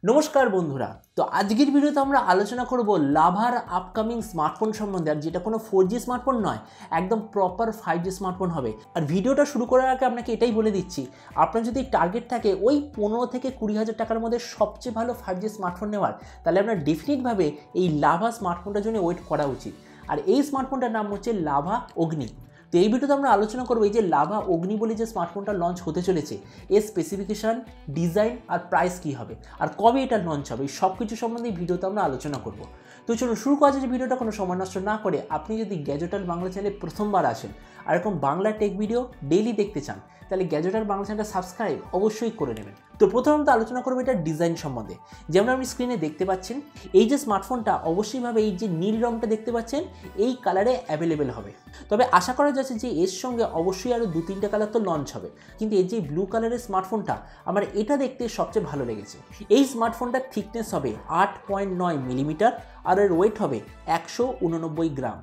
नमस्कार बंधुरा। तो आजकेर भिडियोते आमरा आलोचना करब लाभार आपकामिंग स्मार्टफोन सम्बन्धे। और जेटा कोनो 4G स्मार्टफोन नय, एकदम प्रपार 5G स्मार्टफोन होबे। और भिडियोटा शुरू करार आगे आपनाके एटाई बोले दिচ্ছি, आपनार जोदि टार्गेट थाके ओई 15 থেকে 20,000 টাকার মধ্যে সবচেয়ে ভালো 5G স্মার্টফোন নেওয়ার, তাহলে আপনার ডেফিনিটভাবে এই লাভা স্মার্টফোনটার জন্য ওয়েট করা উচিত। আর এই স্মার্টফোনটার নাম হচ্ছে লাভা অগ্নি। তো এই ভিডিওতে আমরা আলোচনা করব এই যে লাভা অগ্নি বলে যে স্মার্টফোনটা লঞ্চ হতে চলেছে, এর স্পেসিফিকেশন, ডিজাইন আর প্রাইস কী হবে, আর কবে এটা লঞ্চ হবে, সব কিছু সম্বন্ধে এই ভিডিওতে আমরা আলোচনা করব। তো চলুন শুরু করা যাচ্ছে ভিডিওটা কোনো সময় নষ্ট না করে। আপনি যদি গ্যাজেট ওয়ার্ল্ড বাংলা চ্যানেলে প্রথমবার আসেন আর এরকম বাংলা টেক ভিডিও ডেইলি দেখতে চান, তাহলে গ্যাজেট ওয়ার্ল্ড বাংলা চ্যানেলটা সাবস্ক্রাইব অবশ্যই করে নেবেন। তো প্রথমত আলোচনা করবো এটা ডিজাইন সম্বন্ধে। যেমন আপনি স্ক্রিনে দেখতে পাচ্ছেন, এই যে স্মার্টফোনটা অবশ্যইভাবে এই যে নীল রঙটা দেখতে পাচ্ছেন এই কালারে অ্যাভেলেবেল হবে। তবে আশা করা যাচ্ছে যে এর সঙ্গে অবশ্যই আরও 2-3টা কালার তো লঞ্চ হবে, কিন্তু এই যে ব্লু কালারের স্মার্টফোনটা আমার এটা দেখতে সবচেয়ে ভালো লেগেছে। এই স্মার্টফোনটার থিকনেস হবে 8.9 মিলিমিটার আর এর ওয়েট হবে 189 গ্রাম।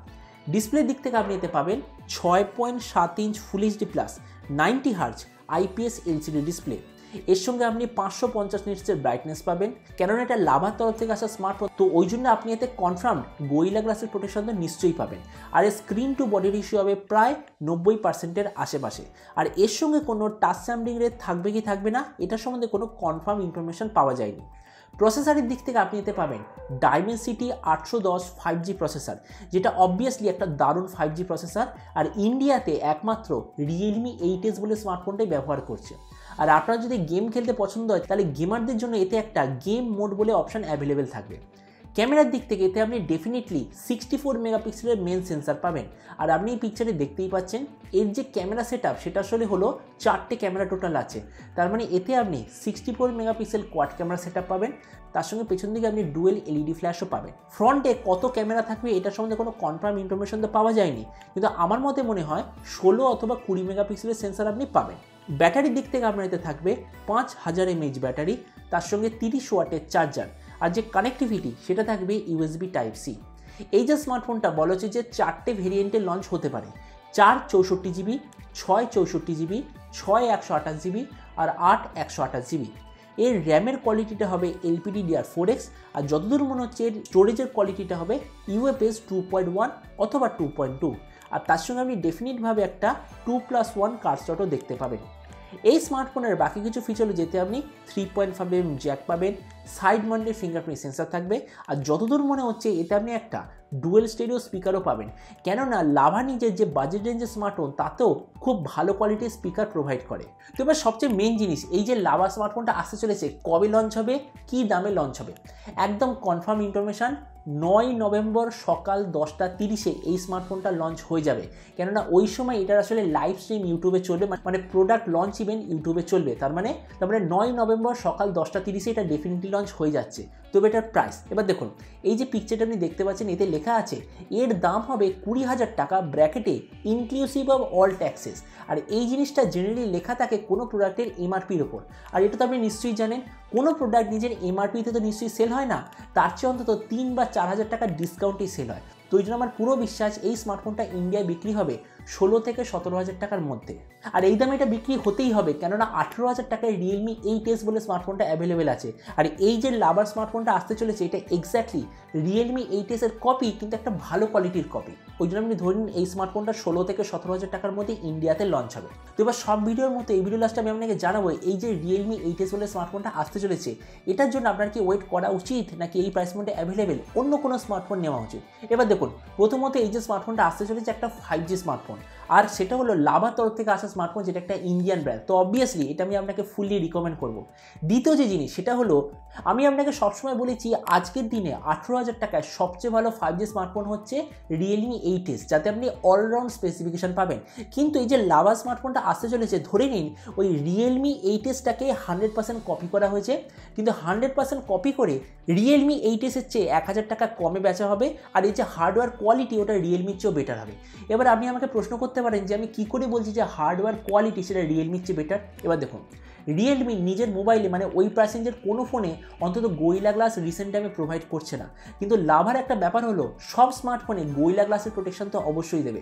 ডিসপ্লের দিক থেকে আপনি এতে পাবেন 6.7 inch full HD plus 90 hertz IPS LCD display. এর সঙ্গে আপনি 550 নিটসের ব্রাইটনেস পাবেন। কেননা এটা লাভার তরফ থেকে আসা স্মার্টফোন, তো ওই জন্য আপনি এতে কনফার্ম গোরিলা গ্লাসের প্রোটেকশন তো নিশ্চয়ই পাবেন। আর এর স্ক্রিন টু বডি রেশিও হবে প্রায় 90%-এর আশেপাশে। আর এর সঙ্গে কোনো টাচ স্যাম্পলিং রেট থাকবে কি থাকবে না, এটার সম্বন্ধে কোনো কনফার্ম ইনফরমেশন পাওয়া যায়নি। প্রসেসরের দিক থেকে আপনি এতে পাবেন ডাইমেনসিটি 810 5G প্রসেসর, যেটা অবভিয়াসলি একটা দারুণ 5G প্রসেসর। আর ইন্ডিয়াতে একমাত্র রিয়েলমি 8s বলে স্মার্টফোনটাই ব্যবহার করছে। আর আপনারা যদি গেম খেলতে পছন্দ হয়, তাহলে গেমারদের জন্য এতে একটা গেম মোড বলে অপশান অ্যাভেলেবেল থাকবে। ক্যামেরার দিক থেকে এতে আপনি ডেফিনেটলি 64 মেগাপিক্সেলের মেন সেন্সার পাবেন। আর আপনি এই পিকচারে দেখতেই পাচ্ছেন এর যে ক্যামেরা সেটআপ সেটা আসলে হলো 4টে ক্যামেরা টোটাল আছে। তার মানে এতে আপনি 64 মেগাপিক্সেল কোয়াড ক্যামেরা সেটআপ পাবেন, তার সঙ্গে পেছন দিকে আপনি ডুয়েল LED ফ্ল্যাশও পাবেন। ফ্রন্টে কত ক্যামেরা থাকবে এটার সম্বন্ধে কোনো কনফার্ম ইনফরমেশন তো পাওয়া যায়নি, কিন্তু আমার মতে মনে হয় 16 অথবা 20 মেগাপিক্সেলের সেন্সার আপনি পাবেন। ব্যাটারির দিক থেকে আপনার এতে থাকবে 5000 mAh ব্যাটারি, তার সঙ্গে 30 ওয়াটের চার্জার। আর যে কানেক্টিভিটি সেটা থাকবে USB Type-C। এই যে স্মার্টফোনটা বলা হচ্ছে যে 4টে ভেরিয়েন্টে লঞ্চ হতে পারে, 4 64GB, 6 64GB, 6 128GB আর 8 128GB। এর র্যামের কোয়ালিটিটা হবে LPDDR4X, আর যতদূর মনে হচ্ছে এর স্টোরেজের কোয়ালিটিটা হবে UFS 2.1 অথবা 2.2। আর তার সঙ্গে আপনি ডেফিনিটভাবে একটা 2+1 কার্ড স্লটও দেখতে পাবেন। এই স্মার্টফোনের বাকি কিছু ফিচার যেতে আপনি 3.5mm জ্যাক পাবেন, সাইড মাউন্টেড ফিঙ্গারপ্রিন্ট সেন্সর থাকবে। আর যতদূর মনে হচ্ছে এতে আপনি একটা ডুয়েল স্টেরিও স্পিকারও পাবেন। কেননা লাভা নিজের যে বাজেট রেঞ্জের স্মার্টফোন তাতেও খুব ভালো কোয়ালিটির স্পিকার প্রোভাইড করে। তো এবার সবচেয়ে মেন জিনিস, এই যে লাভা স্মার্টফোনটা আসতে চলেছে, কবে লঞ্চ হবে, কী দামে লঞ্চ হবে, একদম কনফার্ম ইনফরমেশান 9 নভেম্বর সকাল 10:30 এই স্মার্টফোনটা লঞ্চ হয়ে যাবে। কেননা ওই সময় এটার আসলে লাইভ স্ট্রিম ইউটিউবে চলবে, মানে প্রোডাক্ট লঞ্চ ইভেন্ট ইউটিউবে চলবে। তার মানে 9 নভেম্বর সকাল 10:30 এটা ডেফিনেটলি লঞ্চ হয়ে যাচ্ছে। তবে এটার প্রাইস এবার দেখুন, এই যে পিকচারটা আপনি দেখতে পাচ্ছেন এতে লেখা আছে এর দাম হবে 20,000 টাকা ব্র্যাকেটে ইনক্লুসিভ অফ অল ট্যাক্সেস। আর এই জিনিসটা জেনারেলি লেখা থাকে কোনো প্রোডাক্টের MRPর ওপর। আর এটা তো আপনি নিশ্চয়ই জানেন, কোনো প্রোডাক্ট নিজের MRPতে তো নিশ্চয়ই সেল হয় না, তার চেয়ে অন্তত 3 বা 4,000 টাকার ডিসকাউন্টেই সেল হয়। তো ওই জন্য আমার পুরো বিশ্বাস এই স্মার্টফোনটা ইন্ডিয়ায় বিক্রি হবে 16 থেকে 17,000 টাকার মধ্যে। আর এই দামে এটা বিক্রি হতেই হবে, কেননা 18,000 টাকায় রিয়েলমি 8s বলে স্মার্টফোনটা অ্যাভেলেবেল আছে। আর এই যে লাভার স্মার্টফোনটা আসতে চলেছে এটা এক্স্যাক্টলি রিয়েলমি 8s এর কপি, কিন্তু একটা ভালো কোয়ালিটির কপি। ওই জন্য আপনি ধরুন এই স্মার্টফোনটা 16 থেকে 17,000 টাকার মধ্যে ইন্ডিয়াতে লঞ্চ হবে। তো এবার সব ভিডিওর মতো এই ভিডিও লাস্টে আমি আপনাকে জানাবো এই যে রিয়েলমি 8s বলে স্মার্টফোনটা আসতে চলেছে, এটার জন্য আপনার কি ওয়েট করা উচিত, নাকি এই প্রাইস পয়েন্টে অ্যাভেলেবেল অন্য কোনো স্মার্টফোন নেওয়া উচিত। এবার দেখুন, প্রথমত এই যে স্মার্টফোনটা আসতে চলেছে একটা 5G স্মার্টফোন, আর সেটা হলো লাভার তরফ থেকে আসা স্মার্টফোন, যেটা একটা ইন্ডিয়ান ব্র্যান্ড। তো অবভিয়াসলি এটা আমি আপনাকে ফুললি রিকমেন্ড করব। দ্বিতীয় যে জিনিস সেটা হলো, আমি আপনাকে সবসময় বলেছি আজকের দিনে 18,000 টাকায় সবচেয়ে ভালো 5G স্মার্টফোন হচ্ছে রিয়েলমি 8s, যাতে আপনি অলরাউন্ড স্পেসিফিকেশান পাবেন। কিন্তু এই যে লাভা স্মার্টফোনটা আসতে চলেছে, ধরে নিন ওই রিয়েলমি 8sটাকে 100% কপি করা হয়েছে, কিন্তু 100% কপি করে রিয়েলমি 8sের চেয়ে 1,000 টাকা কমে বেচা হবে। আর এই যে হার্ডওয়্যার কোয়ালিটি ওটা রিয়েলমির চেয়েও বেটার হবে। এবার আপনি আমাকে প্রশ্ন করতে পারেন যে আমি কী করে বলছি যে হার্ডওয়্যার কোয়ালিটি সেটা রিয়েলমির চেয়ে বেটার। এবার দেখুন, রিয়েলমি নিজের মোবাইলে মানে ওই প্রাইসেঞ্জের কোনো ফোনে অন্তত গোরিলা গ্লাস রিসেন্ট টাইমে প্রোভাইড করছে না, কিন্তু লাভার একটা ব্যাপার হলো সব স্মার্টফোনে গোরিলা গ্লাসের প্রোটেকশন তো অবশ্যই দেবে,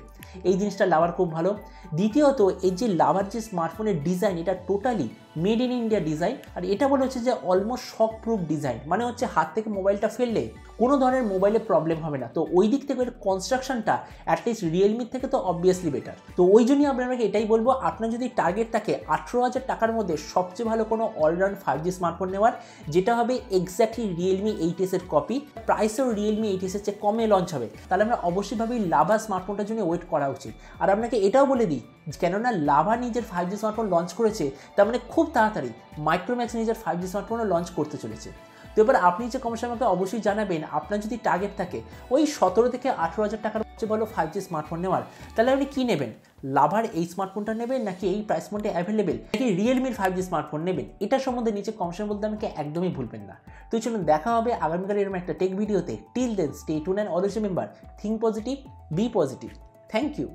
এই জিনিসটা লাভার খুব ভালো। দ্বিতীয়ত এই যে লাভার যে স্মার্টফোনের ডিজাইন এটা totally made in India design, আর এটা বলে হচ্ছে যে অলমোস্ট শক প্রুফ ডিজাইন, মানে হচ্ছে হাত থেকে মোবাইলটা ফেললে কোনো ধরনের মোবাইলে প্রবলেম হবে না। তো ওই দিক থেকে এর কনস্ট্রাকশনটা অ্যাটলিস্ট রিয়েলমির থেকে তো অবভিয়াসলি বেটার। তো ওই জন্যই আপনাকে এটাই বলবো, আপনার যদি টার্গেট থাকে 18,000 টাকার মধ্যে সবচেয়ে ভালো কোনো অলরাউন্ড 5G স্মার্টফোন নেওয়ার, যেটা হবে এক্স্যাক্টলি রিয়েলমি 8s এর কপি, প্রাইসও রিয়েলমি 8s এর চেয়ে কমে লঞ্চ হবে, তাহলে আমরা অবশ্যই ভাবেই লাভা স্মার্টফোনটার জন্য ওয়েট করা উচিত। আর আপনাকে এটাও বলে দিই, কেননা লাভা নিজের 5G স্মার্টফোন লঞ্চ করেছে, তার মানে খুব তাড়াতাড়ি মাইক্রোম্যাক্স নিজের 5G স্মার্টফোনও লঞ্চ করতে চলেছে। তো এবার আপনি যে কমেন্টে আমাকে অবশ্যই জানাবেন, আপনার যদি টার্গেট থাকে ওই 17 থেকে 18,000 টাকার সবচেয়ে ভালো 5G স্মার্টফোন নেওয়ার, তাহলে আপনি কী নেবেন? লাভার এই স্মার্টফোনটা নেবেন, নাকি এই প্রাইস পয়েন্টে অ্যাভেলেবেল, নাকি রিয়েলমির 5G স্মার্টফোন নেবেন? এটার সম্বন্ধে নিচে কমেন্টের মধ্যে আমাকে একদমই ভুলবেন না। তো চলুন দেখা হবে আগামীকাল এরকম একটা টেক ভিডিওতে। Till then stay tuned and always remember, think positive, be positive. Thank you.